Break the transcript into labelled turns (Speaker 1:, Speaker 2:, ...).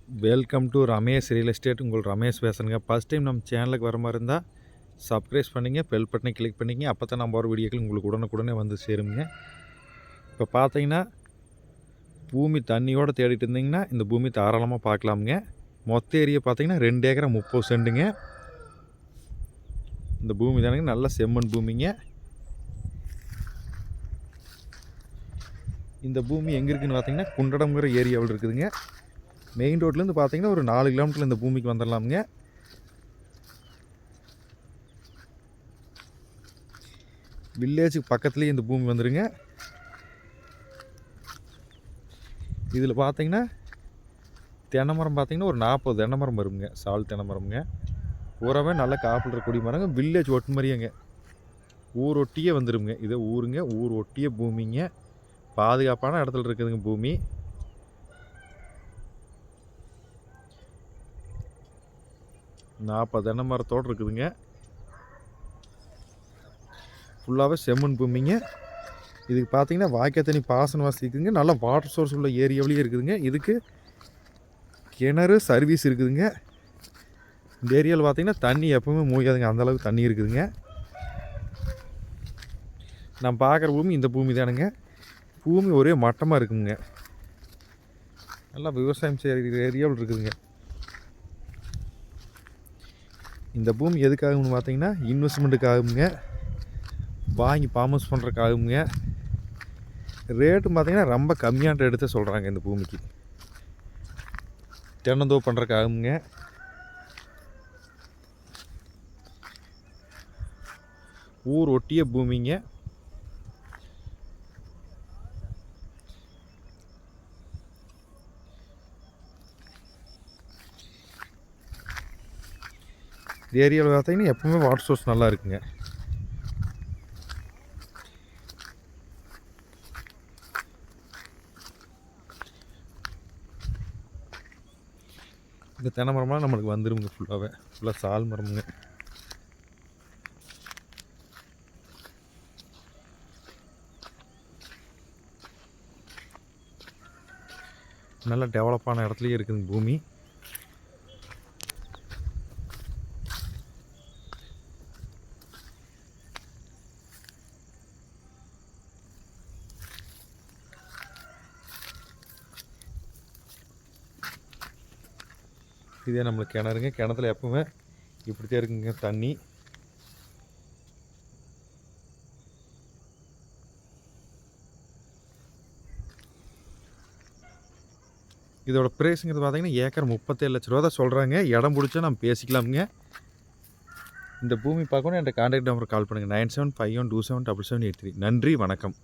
Speaker 1: Welcome to Ramesh real estate. உங்கள் ரமேஷ் பேசுகிறேங்க. First time நம்ம சேனலுக்கு வர மாதிரி இருந்தால் சப்ஸ்கிரைப் பண்ணிங்க, பெல் பட்டனை கிளிக் பண்ணிங்க. அப்போ தான் நம்ம வர வீடியோக்கள் உங்களுக்கு உடனுக்குடனே வந்து சேருங்க. இப்போ பார்த்தீங்கன்னா பூமி தண்ணியோடு தேடிட்டு இருந்தீங்கன்னா இந்த பூமி தாராளமாக பார்க்கலாமுங்க. மொத்த ஏரியா பார்த்தீங்கன்னா 2 ஏக்கரா 30 சென்ட்டுங்க. இந்த பூமி தானுங்க நல்ல செம்மண் பூமிங்க. இந்த பூமி எங்கே இருக்குதுன்னு பார்த்தீங்கன்னா குண்டடம்ங்கிற ஏரியாவில் இருக்குதுங்க. மெயின் ரோட்லேருந்து பார்த்தீங்கன்னா ஒரு 4 கிலோமீட்டர் இந்த பூமிக்கு வந்துடலாமுங்க. வில்லேஜுக்கு பக்கத்துலேயே இந்த பூமி வந்துடுங்க. இதில் பார்த்தீங்கன்னா தென்னை மரம் பார்த்தீங்கன்னா ஒரு 40 தென்னை மரம் வருங்க. சால் தென்னை மரம்ங்க. பூராவே நல்ல காப்பிடுற கொடி மரங்க. வில்லேஜ் ஒட்டு மாதிரியாங்க, ஊர் ஒட்டியே வந்துடுங்க. இதை ஊருங்க, ஊர் ஒட்டிய பூமிங்க. பாதுகாப்பான இடத்துல இருக்குதுங்க பூமி. நாற்பது தென்னை மரத்தோடு இருக்குதுங்க. ஃபுல்லாகவே செம்மண் பூமிங்க. இதுக்கு பார்த்தீங்கன்னா வாய்க்கால் தண்ணி பாசன வசதி இருக்குதுங்க. நல்லா வாட்டர் சோர்ஸ் உள்ள ஏரியாவிலேயே இருக்குதுங்க. இதுக்கு கிணறு சர்வீஸ் இருக்குதுங்க. இந்த ஏரியாவில் பார்த்தீங்கன்னா தண்ணி எப்பவுமே மூழ்காதுங்க, அந்தளவுக்கு தண்ணி இருக்குதுங்க. நான் பார்க்குற பூமி இந்த பூமி தானுங்க. பூமி ஒரே மட்டமாக இருக்குதுங்க. நல்லா விவசாயம் செய்கிற ஏரியாவில் இருக்குதுங்க. இந்த பூமி எதுக்காகும்னு பார்த்தீங்கன்னா இன்வெஸ்ட்மெண்ட்டுக்காகுங்க, வாங்கி ஃபார்மஸ் பண்ணுறதுக்காகுங்க. ரேட்டு பார்த்தீங்கன்னா ரொம்ப கம்மியான ரேட்டு தான் சொல்கிறாங்க இந்த பூமிக்கு. தென்னந்தோப்பு பண்ணுறதுக்காகுங்க. ஊர் ஒட்டிய பூமிங்க. இந்த ஏரியாவில் பார்த்தீங்கன்னா எப்பவுமே வாட்டர் சோர்ஸ் நல்லா இருக்குங்க. இந்த தென்னை மரம்லாம் நம்மளுக்கு வந்துடுங்க. ஃபுல்லாக சால் மரமுங்க. நல்லா டெவலப்பான இடத்துலையே இருக்குதுங்க பூமி. இதே நம்மளுக்கு கிணறுங்க. கிணத்துல எப்பவுமே இப்படித்தான் இருக்குங்க தண்ணி. இதோட ப்ரைஸுங்கிறது பார்த்தீங்கன்னா ஏக்கர் 37 லட்ச ரூபா தான் சொல்கிறாங்க. இடம் பிடிச்சா நம்ம பேசிக்கலாமுங்க. இந்த பூமி பார்க்கணும் என்கிட்ட கான்டாக்ட் நம்பர் கால் பண்ணுங்கள் 9751277783. நன்றி, வணக்கம்.